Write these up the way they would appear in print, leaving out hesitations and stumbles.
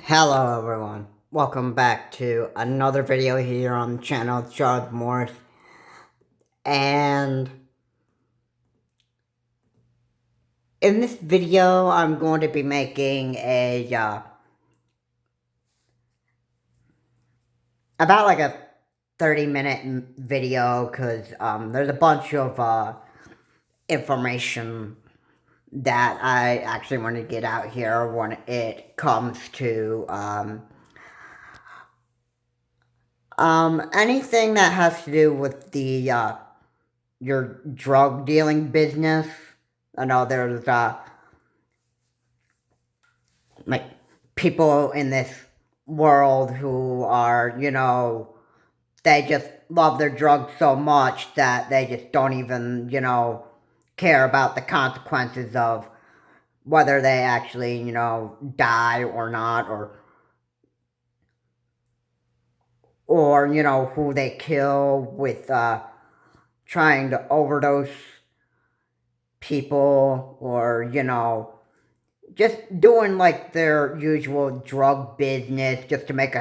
Hello everyone, welcome back to another video here on the channel, Charles Morris, and in this video I'm going to be making a, about like a 30-minute video, because there's a bunch of information that I actually want to get out here when it comes to, anything that has to do with your drug dealing business. I know there's like people in this world who are, they just love their drugs so much that they just don't even, care about the consequences of whether they actually, die or not, or who they kill with trying to overdose people, or just doing like their usual drug business just to make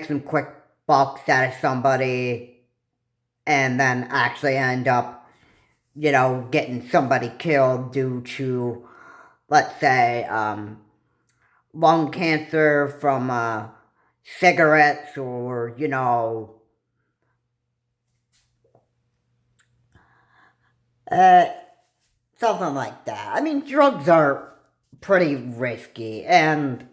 some quick bucks out of somebody, and then actually end up, getting somebody killed due to, let's say, lung cancer from cigarettes, or uh, something like that. I mean, drugs are pretty risky, and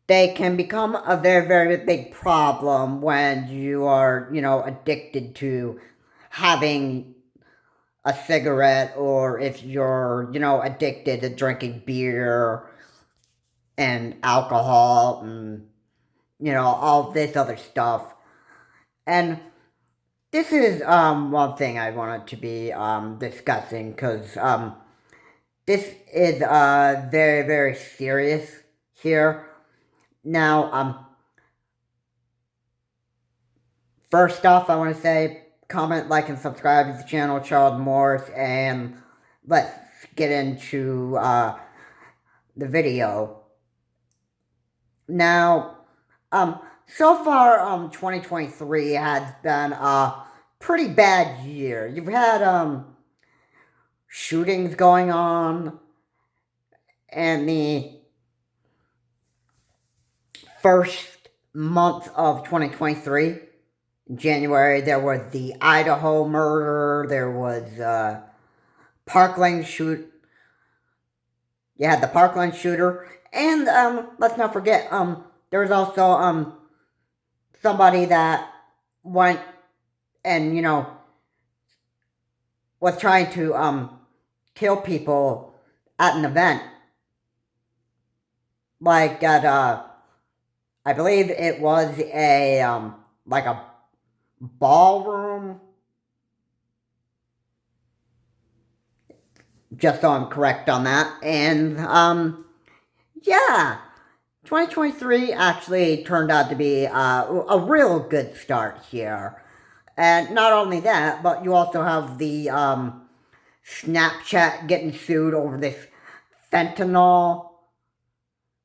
they can become a very, very big problem when you are, addicted to having a cigarette, or if you're, addicted to drinking beer and alcohol and, all this other stuff. And this is one thing I wanted to be discussing, because this is very, very serious here. Now, first off, I want to say, comment, like, and subscribe to the channel, Charles Morris, and let's get into the video. Now, so far, 2023 has been a pretty bad year. You've had shootings going on, and the first month of 2023, in January, there was the Idaho murder, there was Parkland shoot. You had the Parkland shooter, and let's not forget, there was also somebody that went and was trying to kill people at an event, like at I believe it was a like a ballroom, just so I'm correct on that. And yeah, 2023 actually turned out to be a real good start here. And not only that, but you also have the Snapchat getting sued over this fentanyl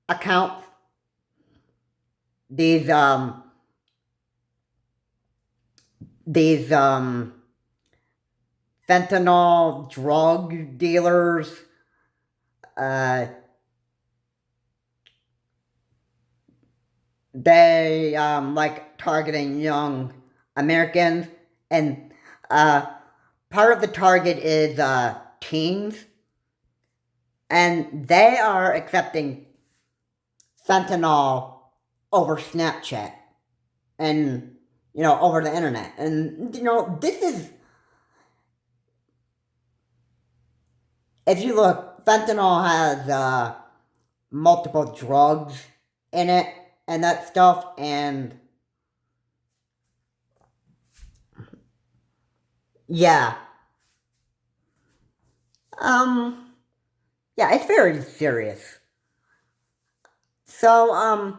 account. These these fentanyl drug dealers, they like targeting young Americans, and part of the target is teens, and they are accepting fentanyl over Snapchat and over the internet. And this is, if you look, fentanyl has multiple drugs in it and that stuff, and yeah, um, yeah, it's very serious. So,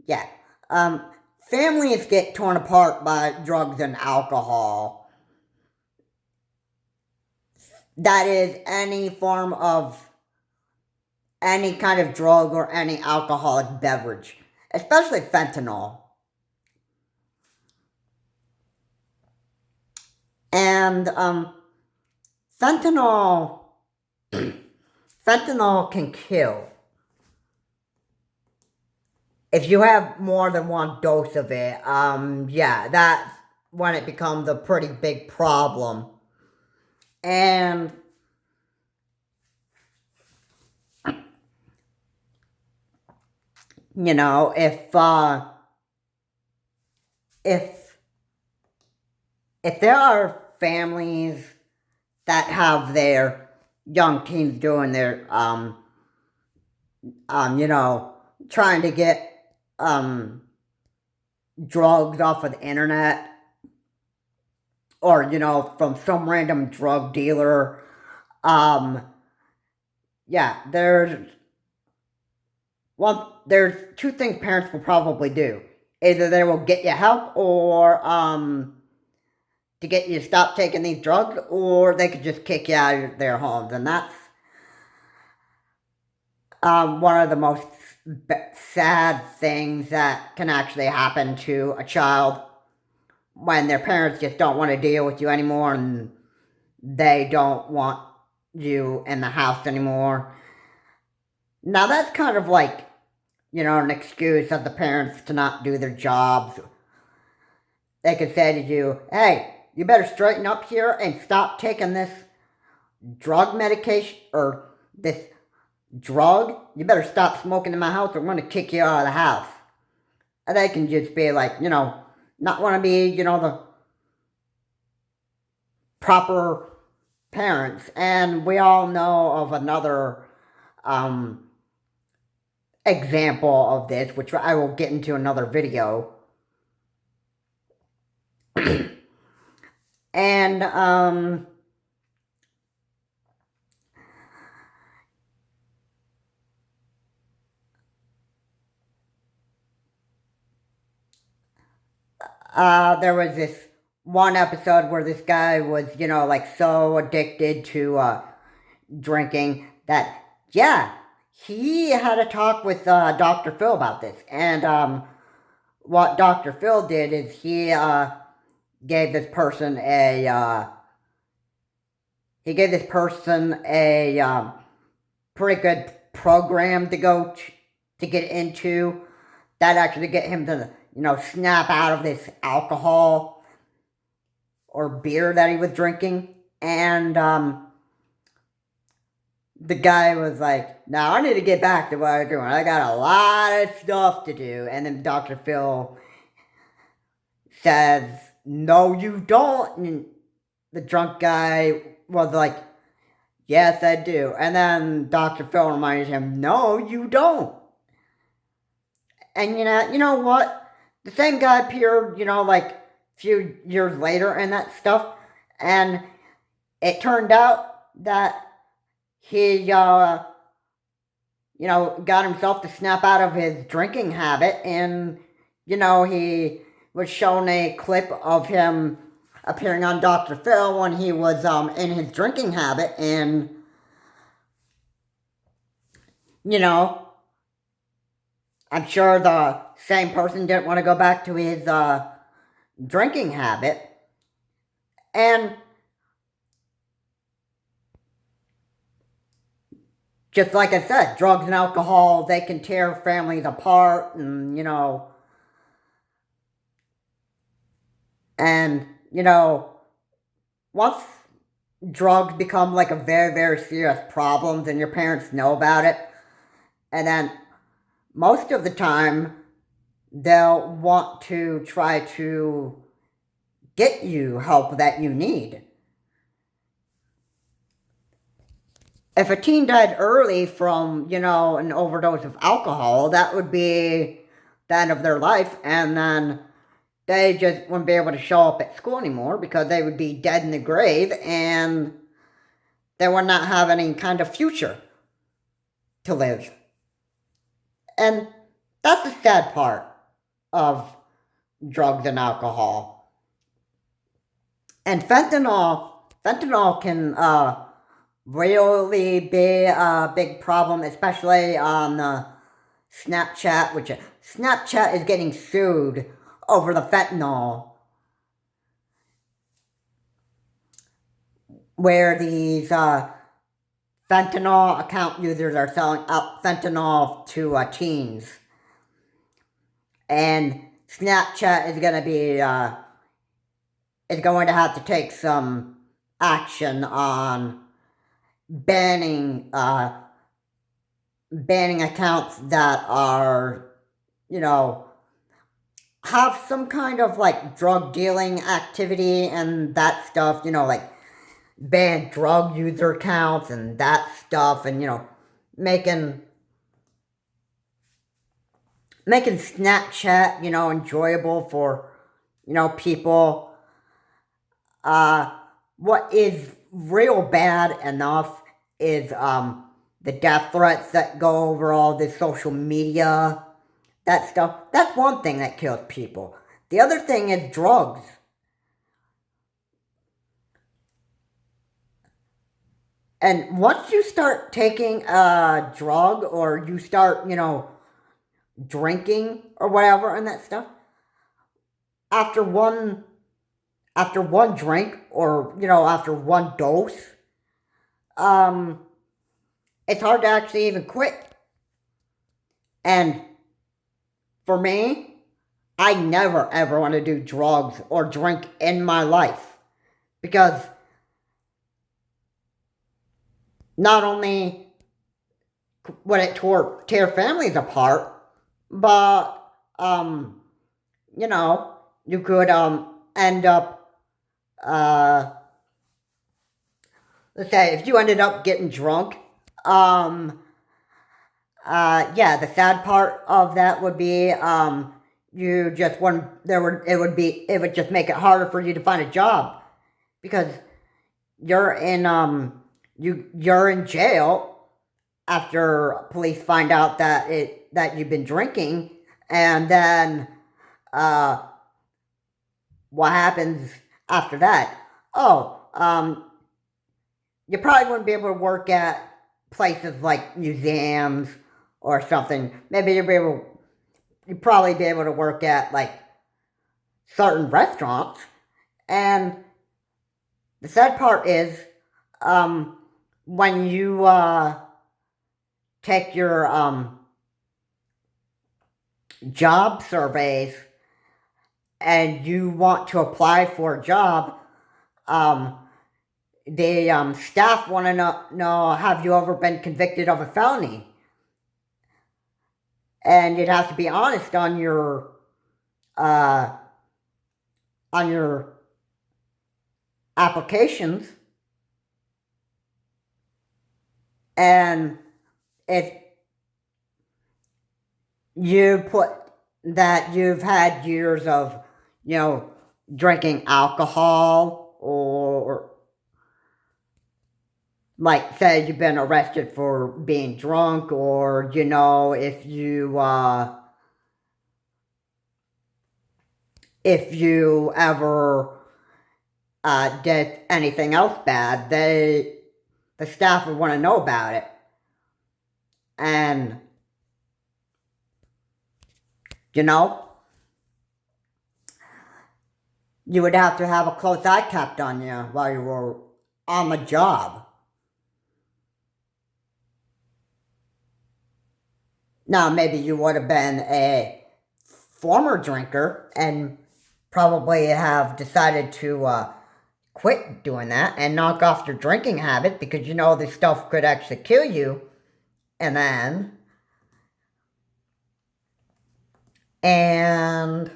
yeah, um, families get torn apart by drugs and alcohol. That is any form of any kind of drug or any alcoholic beverage, especially fentanyl. And fentanyl, fentanyl can kill. If you have more than one dose of it, yeah, that's when it becomes a pretty big problem. And you know, if if there are families that have their young teens doing their you know, trying to get drugs off of the internet, or you know, from some random drug dealer, um yeah, there's two things parents will probably do. Either they will get you help, or to get you to stop taking these drugs, or they could just kick you out of their homes. And that's one of the most sad things that can actually happen to a child, when their parents just don't want to deal with you anymore, and they don't want you in the house anymore. Now that's kind of like, you know, an excuse of the parents to not do their jobs. They could say to you, hey, you better straighten up here and stop taking this drug medication, or this drug. You better stop smoking in my house, or I'm going to kick you out of the house. And they can just be like, you know, not want to be, you know, the proper parents. And we all know of another example of this, which I will get into another video. And there was this one episode where this guy was, you know, like so addicted to drinking that, yeah, he had a talk with Dr. Phil about this. And what Dr. Phil did is he gave this person a pretty good program to go to get into, that actually get him to, you know, snap out of this alcohol or beer that he was drinking. And the guy was like, now I need to get back to what I was doing. I got a lot of stuff to do. And then Dr. Phil says, no, you don't. And the drunk guy was like, yes, I do. And then Dr. Phil reminded him, no, you don't. And you know what? The same guy appeared, you know, like a few years later and that stuff. And it turned out that he, you know, got himself to snap out of his drinking habit. And, you know, he was shown a clip of him appearing on Dr. Phil when he was in his drinking habit. And, you know, I'm sure the same person didn't want to go back to his drinking habit. And just like I said, drugs and alcohol, they can tear families apart. And, you know, once drugs become like a very, very serious problem, and your parents know about it, and then most of the time, they'll want to try to get you help that you need. If a teen died early from, you know, an overdose of alcohol, that would be the end of their life, and then they just wouldn't be able to show up at school anymore because they would be dead in the grave, and they would not have any kind of future to live. And that's the sad part of drugs and alcohol. And fentanyl can really be a big problem, especially on Snapchat, which Snapchat is getting sued over the fentanyl, where these fentanyl account users are selling out fentanyl to teens. And Snapchat is going to have to take some action on banning banning accounts that are, you know, have some kind of like drug dealing activity and that stuff, like ban drug user accounts and that stuff, and making making Snapchat, enjoyable for, people. What is real bad enough is the death threats that go over all this social media, that stuff. That's one thing that kills people. The other thing is drugs. And once you start taking a drug or you start, drinking or whatever and that stuff, after one after one drink or, after one dose, um, it's hard to actually even quit. And for me, I never ever want to do drugs or drink in my life because not only would it tear families apart, but you could end up let's say if you ended up getting drunk, um yeah, the sad part of that would be you just wouldn't there would it would just make it harder for you to find a job because you're in you're in jail after police find out that you've been drinking, and then uh what happens after that? Oh, you probably wouldn't be able to work at places like museums or something. Maybe you'd probably be able to work at like certain restaurants. And the sad part is, when you take your job surveys and you want to apply for a job, the staff want to know, have you ever been convicted of a felony? And you'd have to be honest uh, on your applications. And if you put that you've had years of, drinking alcohol, or like say you've been arrested for being drunk, or if you ever did anything else bad, the staff would want to know about it. And you would have to have a close eye kept on you while you were on the job. Now, maybe you would have been a former drinker and probably have decided to quit doing that and knock off your drinking habit because this stuff could actually kill you. And then, and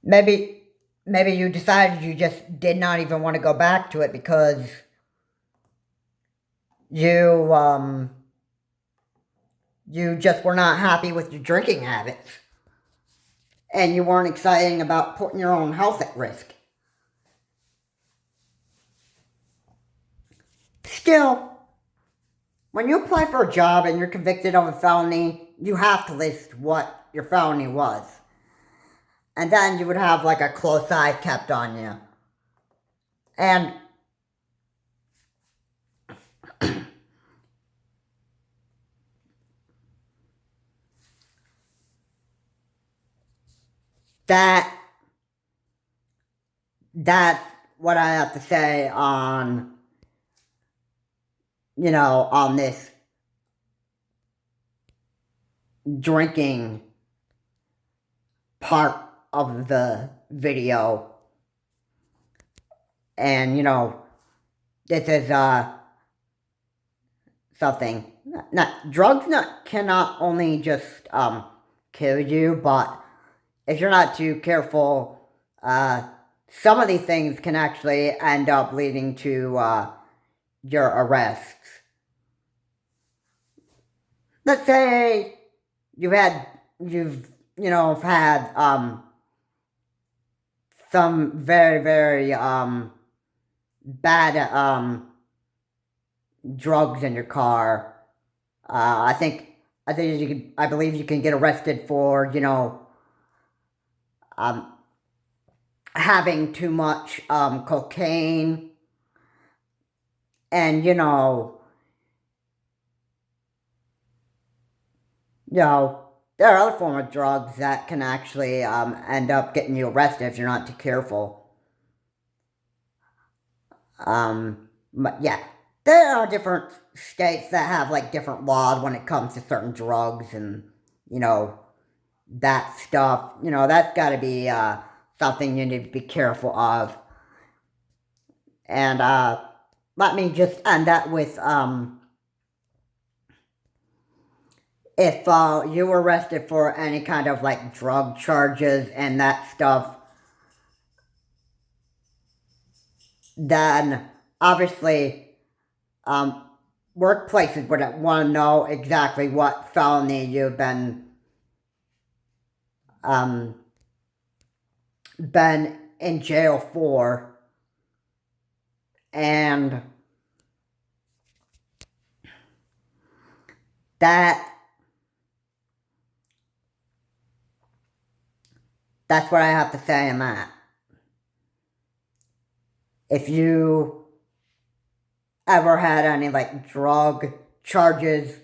maybe you decided you just did not even want to go back to it because you just were not happy with your drinking habits and you weren't excited about putting your own health at risk. Still, when you apply for a job and you're convicted of a felony, you have to list what your felony was. And then you would have like a close eye kept on you. And that's what I have to say on, on this drinking part of the video. And, this is, something. Drugs cannot only just, kill you, but if you're not too careful, some of these things can actually end up leading to, your arrests. Let's say you've had, some very, very, bad, drugs in your car. I believe you can get arrested for, having too much, cocaine. And, there are other forms of drugs that can actually, end up getting you arrested if you're not too careful. But yeah, there are different states that have, like, different laws when it comes to certain drugs and, that stuff. That's gotta be, something you need to be careful of. And, let me just end that with, if, you were arrested for any kind of, like, drug charges and that stuff, then, obviously, workplaces would want to know exactly what felony you've been in jail for. And that's what I have to say on that. If you ever had any, like, drug charges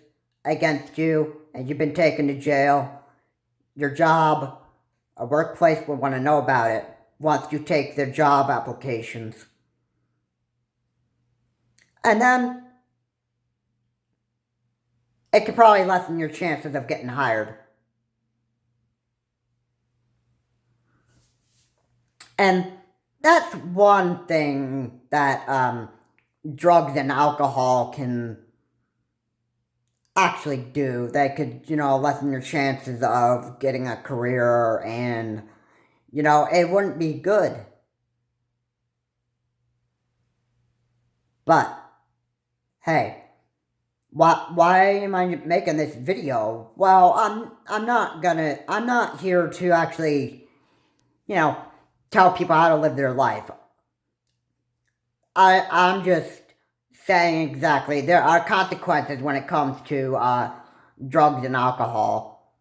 against you and you've been taken to jail, your job, a workplace would want to know about it once you take their job applications. And then it could probably lessen your chances of getting hired. And that's one thing that, drugs and alcohol can actually do. They could, lessen your chances of getting a career, and, it wouldn't be good. But, hey, why am I making this video? Well, I'm not here to actually, tell people how to live their life. I'm just saying exactly, there are consequences when it comes to, drugs and alcohol.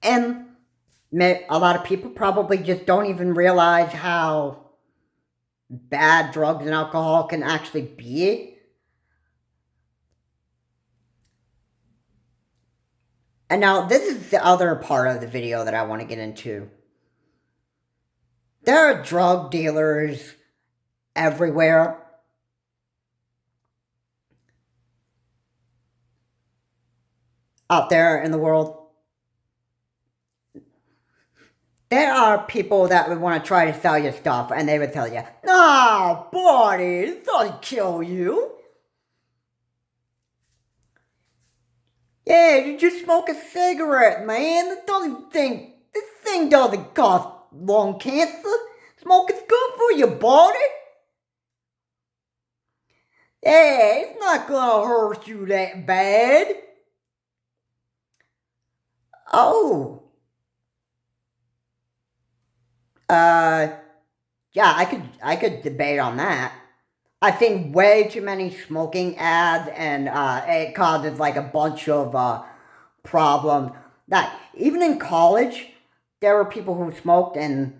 And a lot of people probably just don't even realize how bad drugs and alcohol can actually be. And now, this is the other part of the video that I want to get into. There are drug dealers everywhere. Out there in the world. There are people that would want to try to sell you stuff, and they would tell you, "Nah, buddy, this doesn't kill you. Yeah, you just smoke a cigarette, man. This thing doesn't cause lung cancer. Smoking's good for your body. Yeah, it's not gonna hurt you that bad." Oh. Yeah, I could debate on that. I've seen way too many smoking ads, and it causes, like, a bunch of, problems that even in college, there were people who smoked, and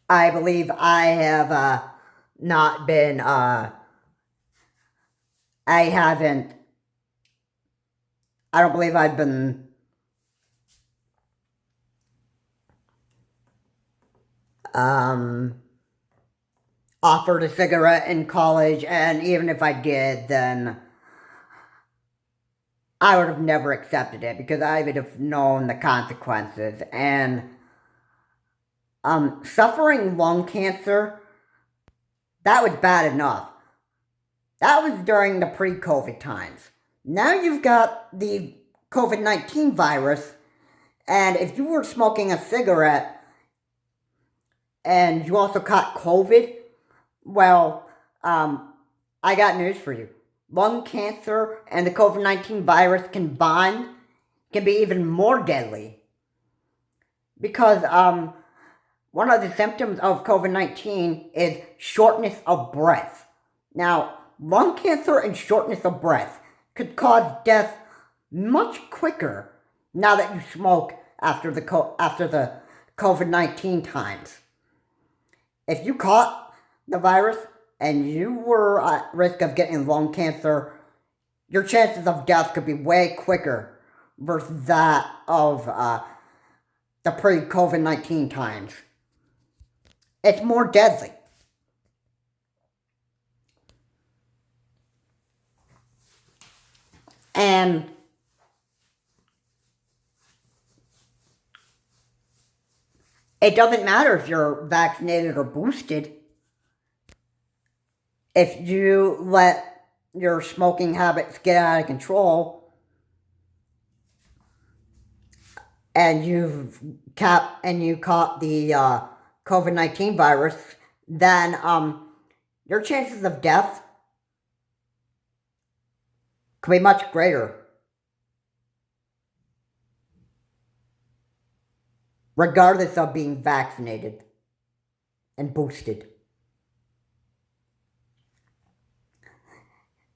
I believe I have not been, I haven't, I don't believe I've been offered a cigarette in college, and even if I did, then I would have never accepted it because I would have known the consequences. And suffering lung cancer, that was bad enough. That was during the pre-COVID times. Now you've got the COVID-19 virus, and if you were smoking a cigarette and you also caught COVID, well, I got news for you. Lung cancer and the COVID-19 virus combined can be even more deadly. Because one of the symptoms of COVID-19 is shortness of breath. Now, lung cancer and shortness of breath could cause death much quicker now that you smoke after the COVID-19 times. If you caught the virus and you were at risk of getting lung cancer, your chances of death could be way quicker versus that of the pre-COVID-19 times. It's more deadly. And it doesn't matter if you're vaccinated or boosted. If you let your smoking habits get out of control and you caught the COVID-19 virus, then your chances of death could be much greater, regardless of being vaccinated and boosted.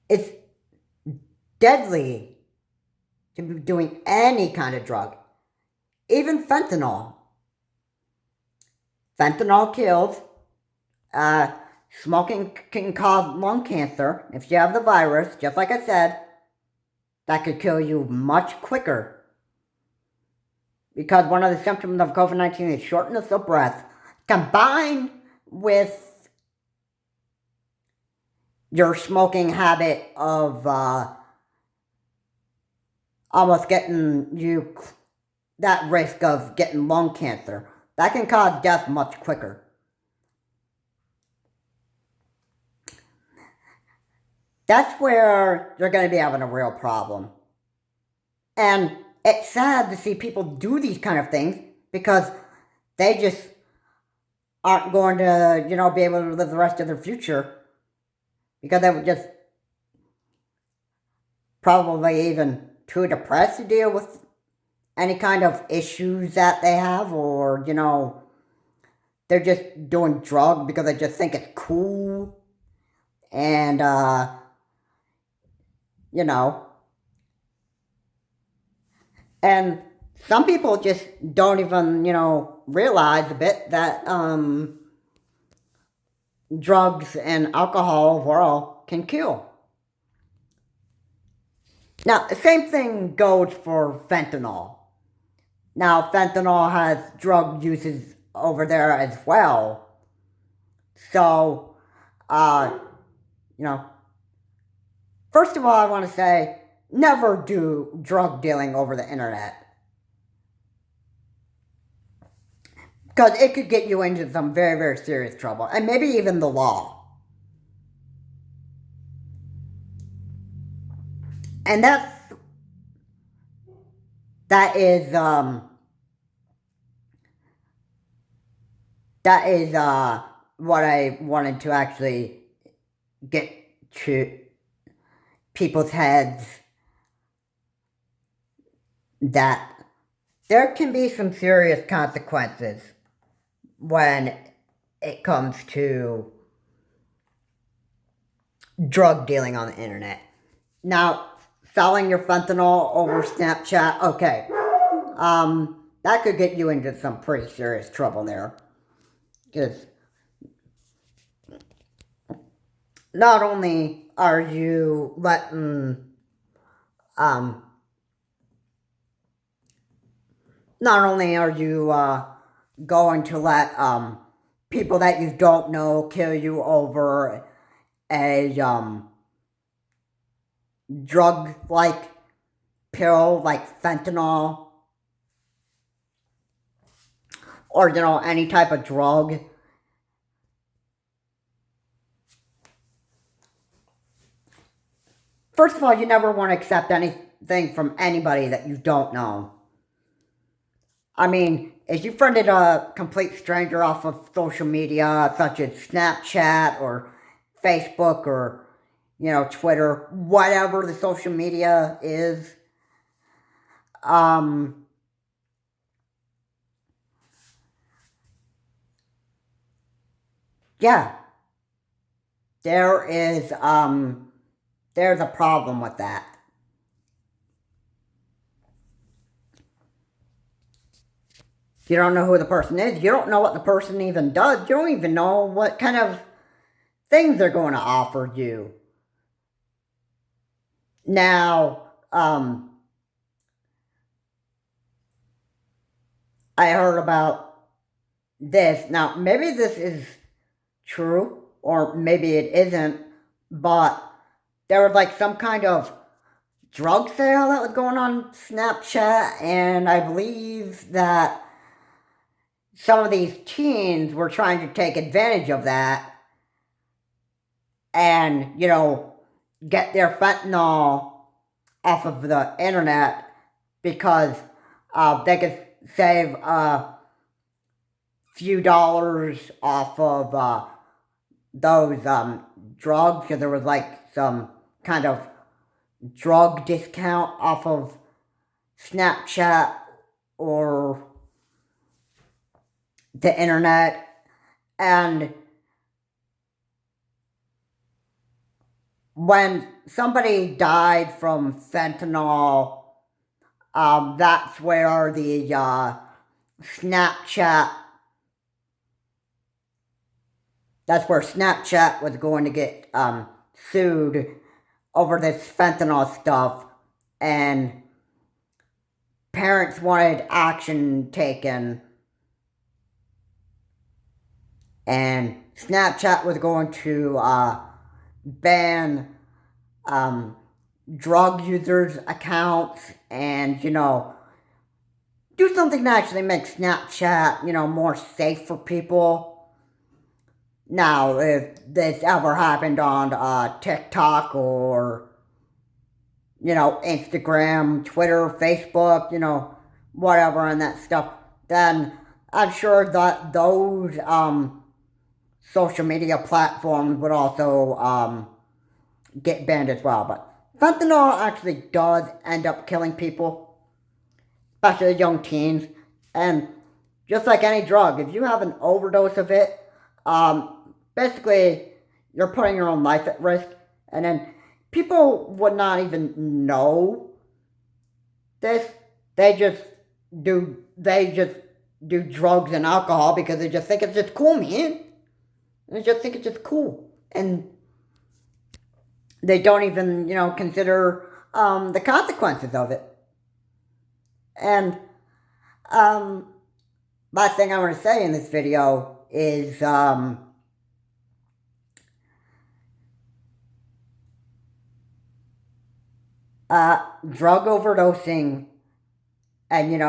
It's deadly to be doing any kind of drug, even fentanyl. Fentanyl kills. Smoking can cause lung cancer. If you have the virus, just like I said, that could kill you much quicker. Because one of the symptoms of COVID-19 is shortness of breath, combined with your smoking habit of almost getting you that risk of getting lung cancer. That can cause death much quicker. That's where you're going to be having a real problem. And it's sad to see people do these kind of things because they just aren't going to, be able to live the rest of their future because they were just probably even too depressed to deal with any kind of issues that they have, or, they're just doing drugs because they just think it's cool. And, and some people just don't even, realize a bit that drugs and alcohol overall can kill. Now, the same thing goes for fentanyl. Now, fentanyl has drug uses over there as well. So, first of all, I want to say, never do drug dealing over the internet. Because it could get you into some very, very serious trouble. And maybe even the law. And that is what I wanted to actually get to people's heads, that there can be some serious consequences when it comes to drug dealing on the internet. Now, selling your fentanyl over Snapchat, okay, that could get you into some pretty serious trouble there. Because not only are you letting, um, not only are you, going to let, people that you don't know kill you over a, drug-like pill like fentanyl, or, any type of drug. First of all, you never want to accept anything from anybody that you don't know. I mean, if you friended a complete stranger off of social media, such as Snapchat or Facebook or, Twitter, whatever the social media is, yeah, there is, there's a problem with that. You don't know who the person is. You don't know what the person even does. You don't even know what kind of things they're going to offer you. Now, I heard about this. Now, maybe this is true, or maybe it isn't, but there was like some kind of drug sale that was going on Snapchat, and I believe that some of these teens were trying to take advantage of that and, get their fentanyl off of the internet because they could save a few dollars off of those drugs, because there was like some kind of drug discount off of Snapchat or the internet. And when somebody died from fentanyl, that's where the Snapchat, that's where Snapchat was going to get sued over this fentanyl stuff, and parents wanted action taken, and Snapchat was going to ban drug users' accounts and, do something to actually make Snapchat, more safe for people. Now, if this ever happened on TikTok or, Instagram, Twitter, Facebook, whatever and that stuff, then I'm sure that those social media platforms would also get banned as well. But fentanyl actually does end up killing people, especially young teens. And just like any drug, if you have an overdose of it, basically you're putting your own life at risk. And then people would not even know this. They just do drugs and alcohol because they just think it's just cool, man. They just think it's just cool. And they don't even, consider the consequences of it. And last thing I want to say in this video is drug overdosing and,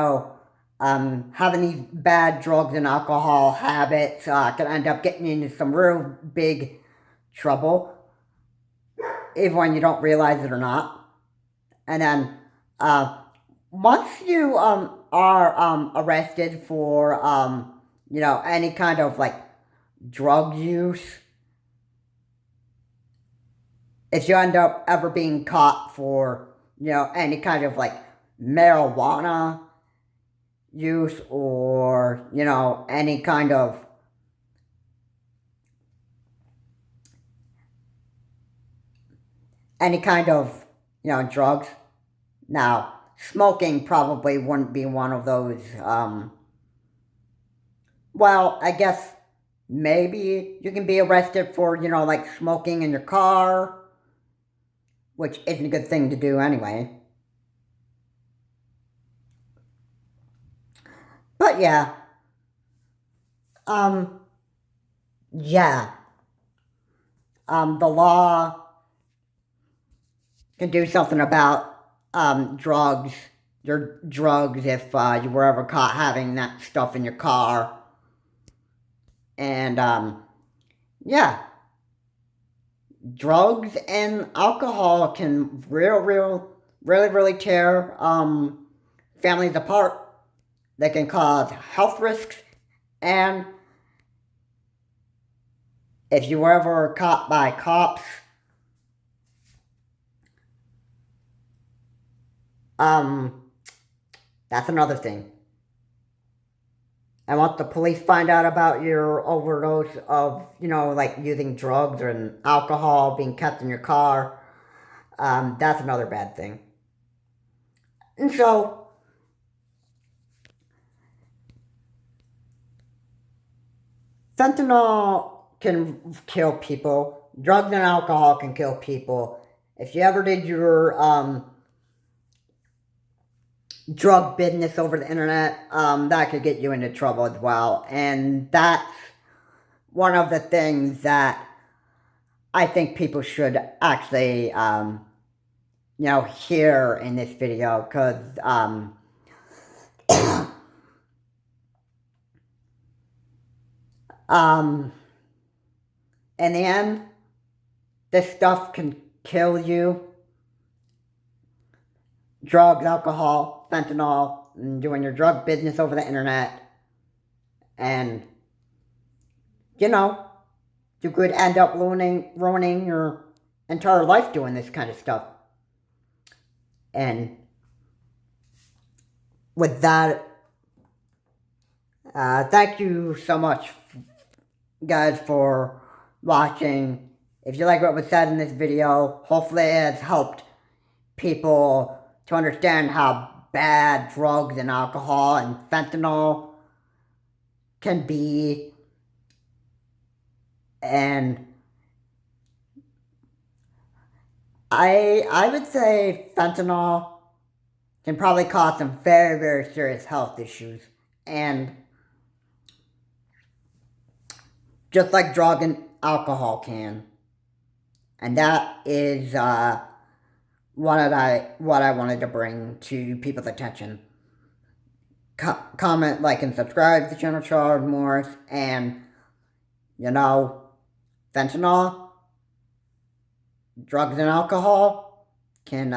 having these bad drugs and alcohol habits can end up getting you into some real big trouble, even when you don't realize it or not. And then once you are arrested for any kind of like drug use, if you end up ever being caught for any kind of like marijuana use or any kind of drugs. Now, smoking probably wouldn't be one of those, well, I guess maybe you can be arrested for, like smoking in your car, which isn't a good thing to do anyway. But yeah, um, yeah, the law can do something about, drugs, your drugs if, you were ever caught having that stuff in your car. And, yeah, drugs and alcohol can really tear, families apart. They can cause health risks, and if you were ever caught by cops, um, that's another thing. And once the police find out about your overdose of, like using drugs or alcohol being kept in your car, that's another bad thing. And so, fentanyl can kill people. Drugs and alcohol can kill people. If you ever did your, drug business over the internet, that could get you into trouble as well. And that's one of the things that I think people should actually, hear in this video, because, in the end, this stuff can kill you. Drugs, alcohol, fentanyl, and doing your drug business over the internet. And, you could end up ruining your entire life doing this kind of stuff. And with that, thank you so much, guys, for watching. If you like what was said in this video, hopefully it has helped people to understand how bad drugs and alcohol and fentanyl can be. And I would say fentanyl can probably cause some very serious health issues. And just like drug and alcohol can. And that is what I wanted to bring to people's attention. Comment, like, and subscribe to the channel, Charles Morris. And, fentanyl, drugs and alcohol can